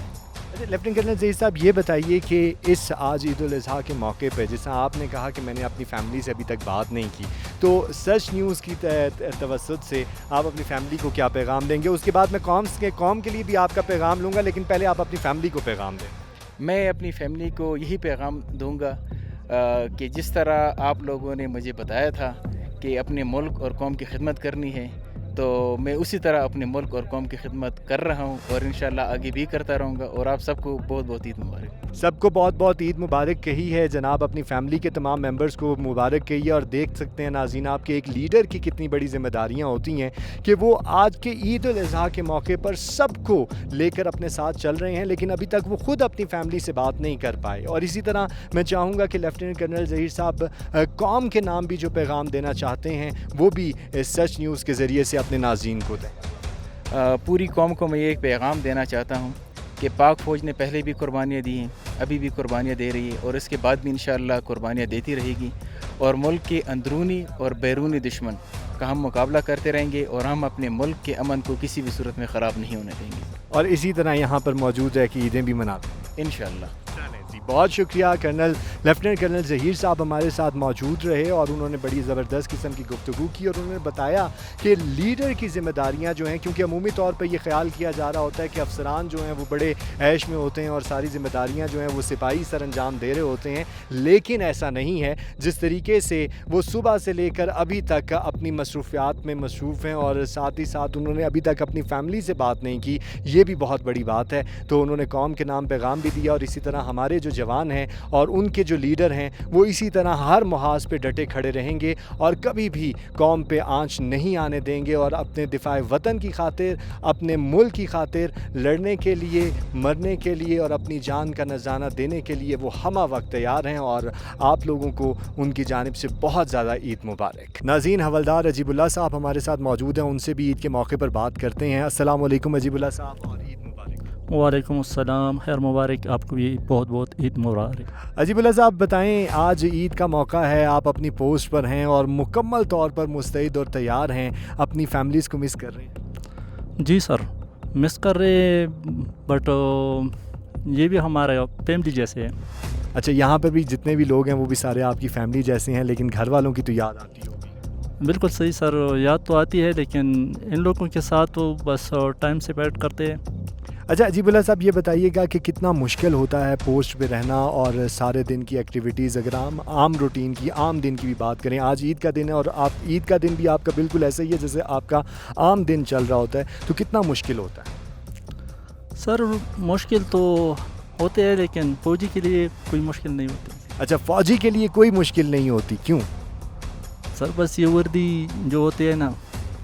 अच्छा लेफ्टिनेंट कर्नल ज़हीर साहब, ये बताइए कि इस आज ईद उल अज़हा के मौके पर, जैसा आपने कहा कि मैंने अपनी फैमिली से अभी तक बात नहीं की, तो सच न्यूज़ की तवस्सुत से आप अपनी फैमिली को क्या पैगाम देंगे? उसके बाद मैं कौम के लिए भी आपका पैगाम लूँगा, लेकिन पहले आप अपनी फैमिली को पैगाम दें। मैं अपनी फैमिली को यही पैगाम दूंगा कि जिस तरह आप लोगों ने मुझे बताया था कि अपने मुल्क और कौम की खिदमत करनी है, तो मैं उसी तरह अपने मुल्क और कौम की खिदमत कर रहा हूँ और इंशाअल्लाह आगे भी करता रहूँगा। और आप सबको बहुत बहुत ईद मुबारक। सबको बहुत बहुत ईद मुबारक कही है जनाब, अपनी फैमिली के तमाम मेंबर्स को मुबारक कही है। और देख सकते हैं नाज़रीन, आपके एक लीडर की कितनी बड़ी जिम्मेदारियां होती हैं कि वो आज के ईद उल अज़हा के मौके पर सबको लेकर अपने साथ चल रहे हैं, लेकिन अभी तक वो खुद अपनी फैमिली से बात नहीं कर पाए। और इसी तरह मैं चाहूँगा कि लेफ्टिनेंट कर्नल ज़हीर साहब कौम के नाम भी जो पैगाम देना चाहते हैं वो भी सच न्यूज़ के ज़रिए से अपने नाज़रीन को दें। पूरी कौम को मैं ये एक पैगाम देना चाहता हूँ कि पाक फ़ौज ने पहले भी कुर्बानियाँ दी हैं, अभी भी कुर्बानियाँ दे रही है और इसके बाद भी इंशाअल्लाह कुर्बानियाँ देती रहेगी। और मुल्क के अंदरूनी और बैरूनी दुश्मन का हम मुकाबला करते रहेंगे और हम अपने मुल्क के अमन को किसी भी सूरत में ख़राब नहीं होने देंगे। और इसी तरह यहाँ पर मौजूद है कि ईदें भी मनाते हैं इंशाअल्लाह। बहुत शुक्रिया कर्नल, लेफ्टिनेंट कर्नल ज़हीर साहब हमारे साथ मौजूद रहे और उन्होंने बड़ी ज़बरदस्त किस्म की गुफ्तगू की और उन्होंने बताया कि लीडर की ज़िम्मेदारियां जो हैं, क्योंकि अमूमी तौर पर ये ख्याल किया जा रहा होता है कि अफसरान जो हैं वो बड़े ऐश में होते हैं और सारी ज़िम्मेदारियां जो हैं वो सिपाही सर अंजाम दे रहे होते हैं, लेकिन ऐसा नहीं है। जिस तरीके से वो सुबह से लेकर अभी तक अपनी मसरूफियात में मसरूफ़ हैं और साथ ही साथ उन्होंने अभी तक अपनी फैमिली से बात नहीं की, ये भी बहुत बड़ी बात है। तो उन्होंने कौम के नाम पैगाम भी दिया और इसी तरह हमारे जो जवान हैं और उनके जो लीडर हैं वो इसी तरह हर मुहाज पे डटे खड़े रहेंगे और कभी भी कौम पे आंच नहीं आने देंगे और अपने दिफाए वतन की खातिर, अपने मुल्क की खातिर लड़ने के लिए, मरने के लिए और अपनी जान का नजराना देने के लिए वो हमा वक्त तैयार हैं। और आप लोगों को उनकी जानिब से बहुत ज़्यादा ईद मुबारक। नाज़रीन, हवलदार अजीबुल्लाह साहब हमारे साथ मौजूद हैं, उनसे भी ईद के मौके पर बात करते हैं। अस्सलाम वालेकुम अजीबुल्लाह साहब और ईद मुबारक। वालेकुम अस्सलाम, खैर मुबारक, आपको भी बहुत बहुत ईद मुबारक। अजीबुल्लाह साहब बताएं, आज ईद का मौका है, आप अपनी पोस्ट पर हैं और मुकम्मल तौर पर मुस्तैद और तैयार हैं, अपनी फैमिलीज़ को मिस कर रहे हैं? जी सर, मिस कर रहे, बट ये भी हमारा फैमिली जैसे है। अच्छा, यहाँ पर भी जितने भी लोग हैं वो भी सारे आपकी फैमिली जैसे हैं, लेकिन घर वालों की तो याद आती होगी? बिल्कुल सही सर, याद तो आती है, लेकिन इन लोगों के साथ तो बस टाइम स्पेंड करते हैं। अच्छा अजीबुल्लाह साहब, ये बताइएगा कि कितना मुश्किल होता है पोस्ट पे रहना और सारे दिन की एक्टिविटीज़, अगर आम रूटीन की, आम दिन की भी बात करें, आज ईद का दिन है और आप ईद का दिन भी आपका बिल्कुल ऐसा ही है जैसे आपका आम दिन चल रहा होता है, तो कितना मुश्किल होता है? सर मुश्किल तो होते हैं, लेकिन फौजी के लिए कोई मुश्किल नहीं होती। अच्छा, फ़ौजी के लिए कोई मुश्किल नहीं होती, क्यों? सर बस ये वर्दी जो होती है ना,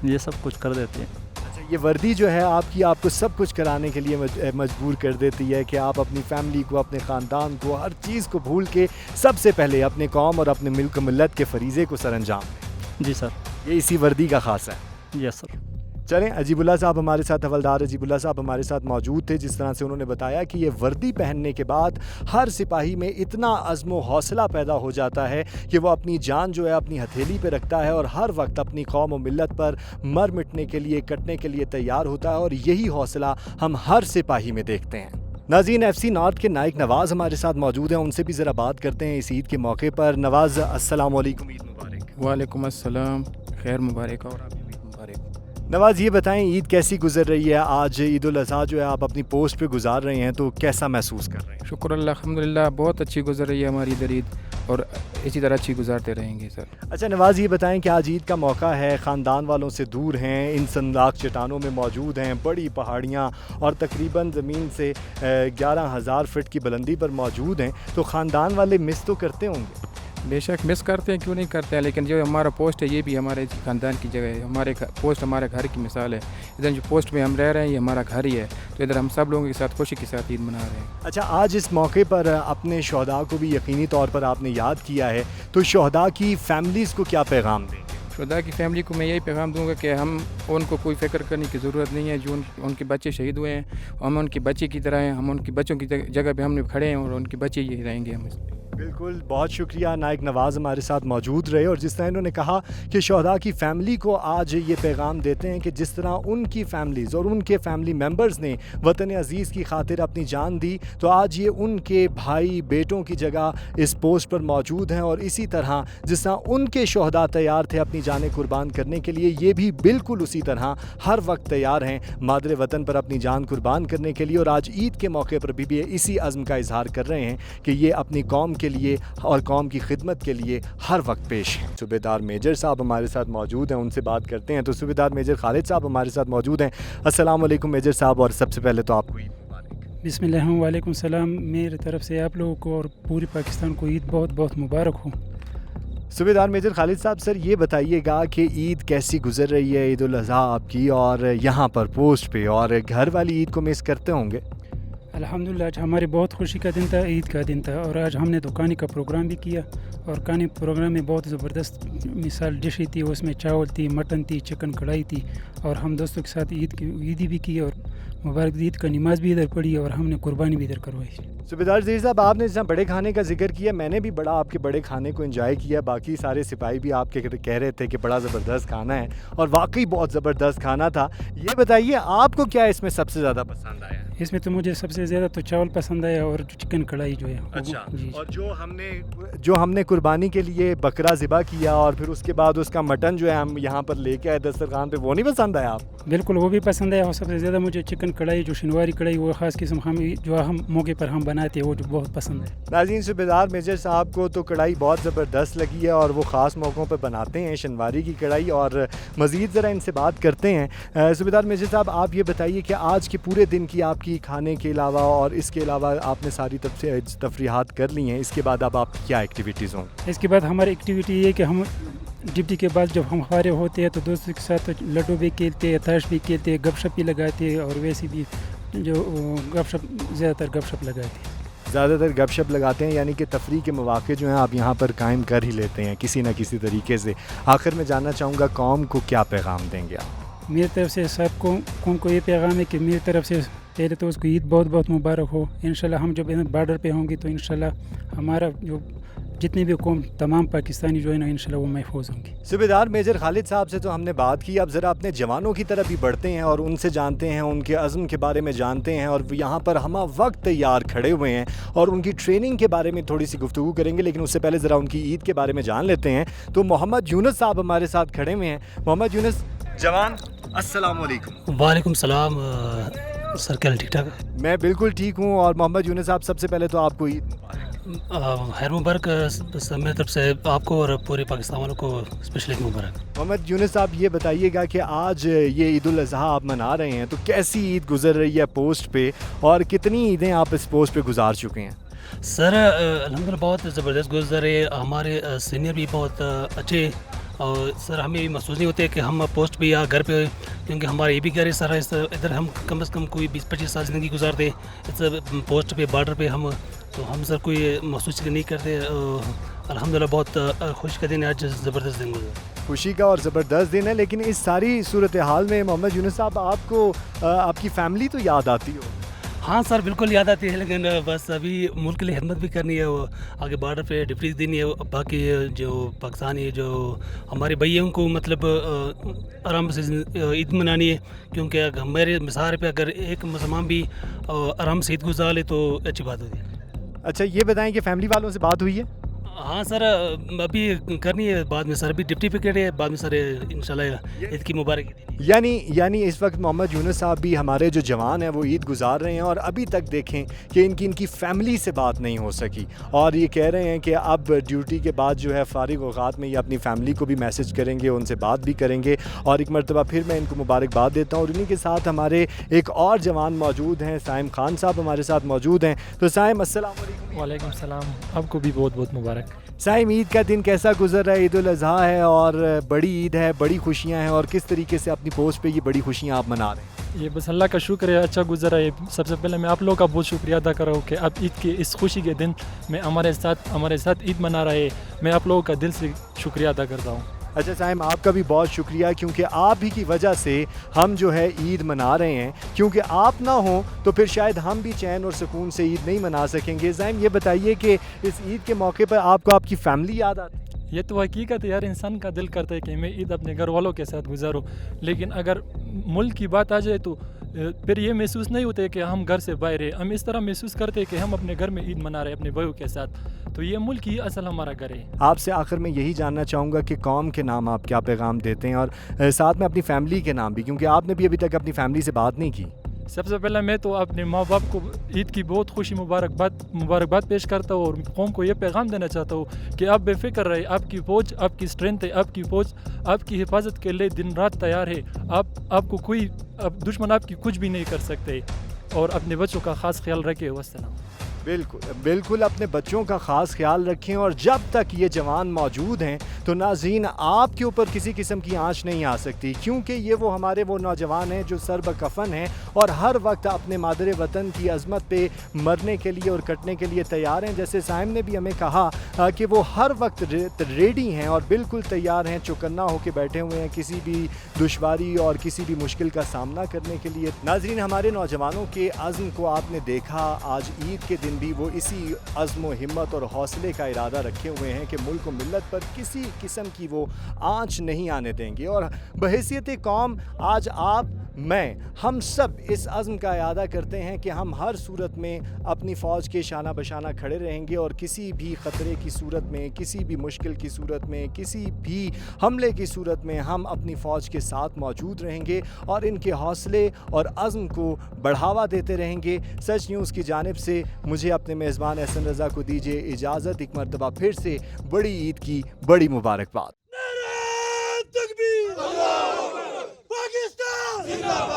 ये सब कुछ कर देते हैं। अच्छा, یہ وردی جو ہے آپ کو سب کچھ کرانے کے لیے مجبور کر دیتی ہے کہ آپ اپنی فیملی کو، اپنے خاندان کو، ہر چیز کو بھول کے سب سے پہلے اپنے قوم اور اپنے ملک ملت کے فریضے کو سر انجام دیں. جی سر. یہ اسی وردی کا خاص ہے. یس سر. چلیں، عجیب اللہ صاحب ہمارے ساتھ، حوالدار عجیب اللہ صاحب ہمارے ساتھ موجود تھے. جس طرح سے انہوں نے بتایا کہ یہ وردی پہننے کے بعد ہر سپاہی میں اتنا عزم و حوصلہ پیدا ہو جاتا ہے کہ وہ اپنی جان جو ہے اپنی ہتھیلی پہ رکھتا ہے اور ہر وقت اپنی قوم و ملت پر مر مٹنے کے لیے، کٹنے کے لیے تیار ہوتا ہے، اور یہی حوصلہ ہم ہر سپاہی میں دیکھتے ہیں. ناظرین، ایف سی نارتھ کے نائک نواز ہمارے ساتھ موجود ہیں، ان سے بھی ذرا بات کرتے ہیں اس عید کے موقع پر. نواز، السلام علیکم، عید مبارک. وعلیکم السلام، خیر مبارک اور آپ بھی عید مبارک. نواز، یہ بتائیں عید کیسی گزر رہی ہے؟ آج عید الاضحیٰ جو ہے آپ اپنی پوسٹ پہ گزار رہے ہیں، تو کیسا محسوس کر رہے ہیں؟ شکر اللہ، الحمدللہ بہت اچھی گزر رہی ہے ہماری ادھر عید، اور اسی طرح اچھی گزارتے رہیں گے سر. اچھا نواز، یہ بتائیں کہ آج عید کا موقع ہے، خاندان والوں سے دور ہیں، ان سنلاخ چٹانوں میں موجود ہیں، بڑی پہاڑیاں اور تقریباً زمین سے 11,000 فٹ کی بلندی پر موجود ہیں، تو خاندان والے مس تو کرتے ہوں گے؟ بے شک مس کرتے ہیں، کیوں نہیں کرتے ہیں، لیکن جو ہمارا پوسٹ ہے یہ بھی ہمارے خاندان کی جگہ ہے. ہمارے پوسٹ ہمارے گھر کی مثال ہے. ادھر جو پوسٹ میں ہم رہ رہے ہیں یہ ہمارا گھر ہی ہے، تو ادھر ہم سب لوگوں کے ساتھ خوشی کے ساتھ عید منا رہے ہیں. اچھا، آج اس موقع پر اپنے شہداء کو بھی یقینی طور پر آپ نے یاد کیا ہے، تو شہداء کی فیملیز کو کیا پیغام دیں گے؟ شہداء کی فیملی کو میں یہی پیغام دوں گا کہ ہم ان کو کوئی فکر کرنے کی ضرورت نہیں ہے. جو ان کے بچے شہید ہوئے ہیں، ہم ان کے بچے کی طرح ہیں، ہم ان کے بچوں کی جگہ پہ ہم نے کھڑے ہیں، اور ان کے بچے یہی رہیں گے. ہم بالکل، بہت شکریہ. نائک نواز ہمارے ساتھ موجود رہے، اور جس طرح انہوں نے کہا کہ شہداء کی فیملی کو آج یہ پیغام دیتے ہیں کہ جس طرح ان کی فیملیز اور ان کے فیملی ممبرز نے وطن عزیز کی خاطر اپنی جان دی، تو آج یہ ان کے بھائی بیٹوں کی جگہ اس پوسٹ پر موجود ہیں، اور اسی طرح جس طرح ان کے شہداء تیار تھے اپنی جانیں قربان کرنے کے لیے، یہ بھی بالکل اسی طرح ہر وقت تیار ہیں مادر وطن پر اپنی جان قربان کرنے کے لیے. اور آج عید کے موقع پر بھی اسی عزم کا اظہار کر رہے ہیں کہ یہ اپنی قوم کے لیے اور قوم کی خدمت کے لیے ہر وقت پیش ہیں. صوبیدار میجر صاحب ہمارے ساتھ موجود ہیں، ان سے بات کرتے ہیں. تو صوبیدار میجر خالد صاحب ہمارے ساتھ موجود ہیں. السلام علیکم میجر صاحب، اور سب سے پہلے تو آپ کو عید مبارک. بسم اللہ، وعلیکم السلام. میری طرف سے آپ لوگوں کو اور پوری پاکستان کو عید بہت بہت مبارک ہو. صوبیدار میجر خالد صاحب، سر یہ بتائیے گا کہ عید کیسی گزر رہی ہے، عید الاضحیٰ آپ کی، اور یہاں پر پوسٹ پہ، اور گھر والی عید کو مس کرتے ہوں گے؟ الحمدللہ آج ہماری بہت خوشی کا دن تھا، عید کا دن تھا، اور آج ہم نے تو کھانے کا پروگرام بھی کیا، اور کھانے پروگرام میں بہت زبردست مثال ڈشیں تھی. اس میں چاول تھی، مٹن تھی، چکن کڑھائی تھی، اور ہم دوستوں کے ساتھ عیدی بھی کی، اور مبارک عید کا نماز بھی ادھر پڑھی، اور ہم نے قربانی بھی ادھر کروائی. صوبیدار ظہیر صاحب، آپ نے جہاں بڑے کھانے کا ذکر کیا، میں نے بھی بڑا آپ کے بڑے کھانے کو انجوائے کیا. باقی سارے سپاہی بھی آپ کے کہہ رہے تھے کہ بڑا زبردست کھانا ہے، اور واقعی بہت زبردست کھانا تھا. یہ بتائیے آپ کو کیا اس میں سب سے زیادہ پسند آیا؟ اس میں تو مجھے سب سے زیادہ تو چاول پسند آیا، اور چکن کڑھائی جو ہے. اچھا، جی. اور جو ہم نے قربانی کے لیے بکرا ذبح کیا، اور پھر اس کے بعد اس کا مٹن جو ہے ہم یہاں پر لے کے آئے دسترخوان پہ، وہ نہیں پسند آیا آپ؟ بالکل، وہ بھی پسند آیا، اور سب سے زیادہ مجھے چکن کڑھائی جو شنواری کڑھائی، وہ خاص قسم ہم موقع پر ہم بناتے ہیں، وہ جو بہت پسند ہے. ناظرین، صوبیدار میجر صاحب کو تو کڑھائی بہت زبردست لگی ہے، اور وہ خاص موقعوں پہ بناتے ہیں شنواری کی کڑھائی. اور مزید ذرا ان سے بات کرتے ہیں. صوبیدار میجر صاحب، آپ یہ بتائیے کہ آج کے پورے دن کی آپ کی کھانے کے علاوہ اور اس کے علاوہ آپ نے ساری تفریحات کر لی ہیں، اس کے بعد اب آپ کی کیا ایکٹیویٹیز ہوں؟ اس کے بعد ہماری ایکٹیویٹی یہ ہے کہ ہم ڈپٹی کے بعد جب ہم فارغ ہوتے ہیں تو دوستوں کے ساتھ لڈو بھی کھیلتے ہیں، تاش بھی کھیلتے ہیں، گپ شپ بھی لگاتے ہیں، اور ویسے بھی جو گپ شپ زیادہ تر گپ شپ لگاتے ہیں. زیادہ تر گپ شپ لگاتے ہیں، یعنی کہ تفریح کے مواقع جو ہیں آپ یہاں پر قائم کر ہی لیتے ہیں کسی نہ کسی طریقے سے. آخر میں جاننا چاہوں گا، قوم کو کیا پیغام دیں گے آپ؟ میری طرف سے سب قوم کو یہ پیغام ہے کہ میری طرف سے پہلے تو اس کو عید بہت بہت مبارک ہو. انشاءاللہ ہم جب بارڈر پہ ہوں گے تو انشاءاللہ ہمارا جو جتنے بھی قوم تمام پاکستانی جو ہے نا انشاءاللہ وہ محفوظ ہوں گے. صوبیدار میجر خالد صاحب سے تو ہم نے بات کی، اب ذرا اپنے جوانوں کی طرف بھی بڑھتے ہیں اور ان سے جانتے ہیں، ان کے عزم کے بارے میں جانتے ہیں، اور یہاں پر ہمہ وقت تیار کھڑے ہوئے ہیں، اور ان کی ٹریننگ کے بارے میں تھوڑی سی گفتگو کریں گے. لیکن اس سے پہلے ذرا ان کی عید کے بارے میں جان لیتے ہیں. تو محمد یونس صاحب ہمارے ساتھ کھڑے ہوئے ہیں. محمد یونس جوان، السلام علیکم. وعلیکم السلام. سر کیا ٹھیک ٹھاک؟ میں بالکل ٹھیک ہوں. اور محمد یونس صاحب، سب سے پہلے تو آپ کو عید خیر مبارک میری طرف سے آپ کو اور پورے پاکستان والوں کو اسپیشلی مبارک. محمد یونس صاحب، یہ بتائیے گا کہ آج یہ عید الاضحیٰ آپ منا رہے ہیں، تو کیسی عید گزر رہی ہے پوسٹ پہ، اور کتنی عیدیں آپ اس پوسٹ پہ گزار چکے ہیں؟ سر الحمدللہ بہت زبردست گزر رہے. ہمارے سینئر بھی بہت اچھے، اور سر ہمیں محسوس نہیں ہوتے کہ ہم پوسٹ پہ یا گھر پہ क्योंकि हमारा ये भी घर है सारा इधर हम कम से कम कोई 20-25 साल ज़िंदगी गुजारते इस पोस्ट पे बॉर्डर पे हम, तो हम सर कोई महसूस नहीं करते। अल्हम्दुलिल्लाह बहुत खुश का दिन है, आज ज़बरदस्त दिन गुजरा। खुशी का और ज़बरदस्त दिन है, लेकिन इस सारी सूरत हाल में मोहम्मद यूनुस साहब आपको आपकी फ़ैमिली तो याद आती हो? हाँ सर बिल्कुल याद आती है, लेकिन बस अभी मुल्क के लिए खिदमत भी करनी है, वो आगे बॉर्डर पे ड्यूटी देनी है। बाकी जो पाकिस्तानी जो हमारे भाई हैं उनको मतलब आराम से ईद मनानी है, क्योंकि हमारे मिसाल पे अगर एक मुसलमान भी आराम से ईद गुजार ले तो अच्छी बात होती है। अच्छा, ये बताएं कि फैमिली वालों से बात हुई है? हाँ सर अभी करनी है बाद में सर, अभी डिप्टी पे है बाद में सर इंशाल्लाह ईद की मुबारक। यानी इस वक्त मोहम्मद यूनुस साहब भी हमारे जो जवान हैं वो ईद गुजार रहे हैं और अभी तक देखें कि इनकी फैमिली से बात नहीं हो सकी, और ये कह रहे हैं कि अब ड्यूटी के बाद जो है फारिग औक़ात में ये अपनी फैमिली को भी मैसेज करेंगे, उनसे बात भी करेंगे। और एक मरतबा फिर मैं इनको मुबारकबाद देता हूँ। और इन्हीं के साथ हमारे एक और जवान मौजूद हैं, साइम खान साहब हमारे साथ मौजूद हैं। तो साइम अस्सलाम वालेकुम। वालेकुम सलाम, आपको भी बहुत बहुत मुबारक। साइम, ईद का दिन कैसा गुजर रहा है? ईद उल अज़हा है और बड़ी ईद है, बड़ी खुशियाँ हैं, और किस तरीके से अपनी पोस्ट पे ये बड़ी खुशियाँ आप मना रहे हैं? ये बस अल्लाह का शुक्र है, अच्छा गुजरा है। सबसे पहले मैं आप लोगों का बहुत शुक्रिया अदा कर रहा हूँ कि आप ईद के इस खुशी के दिन में हमारे साथ ईद मना रहे। मैं आप लोगों का दिल से शुक्रिया अदा करता हूँ। अच्छा साइम, आपका भी बहुत शुक्रिया, क्योंकि आप ही की वजह से हम जो है ईद मना रहे हैं, क्योंकि आप ना हो तो फिर शायद हम भी चैन और सुकून से ईद नहीं मना सकेंगे। साइम, ये बताइए कि इस ईद के मौके पर आपको आपकी फ़ैमिली याद आती है? ये तो हकीकत है यार, इंसान का दिल करता है कि मैं ईद अपने घर वालों के साथ गुजारूँ, लेकिन अगर मुल्क की बात आ जाए तो फिर ये महसूस नहीं होता है कि हम घर से बाहर हैं। हम इस तरह महसूस करते हैं कि हम अपने घर में ईद मना रहे हैं अपने भाइयों के साथ। तो ये मुल्क ही असल हमारा घर है। आपसे आखिर में यही जानना चाहूँगा कि कौम के नाम आप क्या पैगाम देते हैं, और साथ में अपनी फ़ैमिली के नाम भी, क्योंकि आपने भी अभी तक अपनी फ़ैमिली से बात नहीं की। सबसे पहले मैं तो अपने माँ बाप को ईद की बहुत खुशी मुबारकबाद पेश करता हूँ, और कौम को ये पैगाम देना चाहता हूँ कि आप बेफिक्र रहे। आपकी फ़ौज आपकी स्ट्रेंथ है, आपकी फ़ौज आपकी हिफाजत के लिए दिन रात तैयार है। आपको कोई दुश्मन आपकी कुछ भी नहीं कर सकते, और अपने बच्चों का ख़ास ख्याल रखें। वस्सलाम। बिल्कुल अपने बच्चों का ख़ास ख्याल रखें, और जब तक ये जवान मौजूद हैं तो नाज़रीन आपके ऊपर किसी किस्म की आंच नहीं आ सकती, क्योंकि ये वो नौजवान हैं जो सर बकफन हैं और हर वक्त अपने मादरे वतन की अज़मत पे मरने के लिए और कटने के लिए तैयार हैं। जैसे साइम ने भी हमें कहा कि वो हर वक्त रेडी हैं और बिल्कुल तैयार हैं, चौकन्ना होकर बैठे हुए हैं किसी भी दुश्वारी और किसी भी मुश्किल का सामना करने के लिए। नाज़रीन, हमारे नौजवानों के अज़्म को आपने देखा, आज ईद के दिन भी वो इसी अज़्म हिम्मत और हौसले का इरादा रखे हुए हैं कि मुल्क व मिल्लत पर किसी किस्म की वो आंच नहीं आने देंगे। और बहैसियत कौम आज आप, मैं, हम सब इस अज़्म का इरादा करते हैं कि हम हर सूरत में अपनी फ़ौज के शाना बशाना खड़े रहेंगे, और किसी भी ख़तरे की सूरत में, किसी भी मुश्किल की सूरत में, किसी भी हमले की सूरत में हम अपनी फ़ौज के साथ मौजूद रहेंगे और इनके हौसले और अज़्म को बढ़ावा देते रहेंगे। सच न्यूज़ की जानिब से मुझे अपने मेज़बान एहसन रज़ा को दीजिए इजाज़त। एक मरतबा फिर से बड़ी ईद की बड़ी मुबारकबाद। पाकिस्तान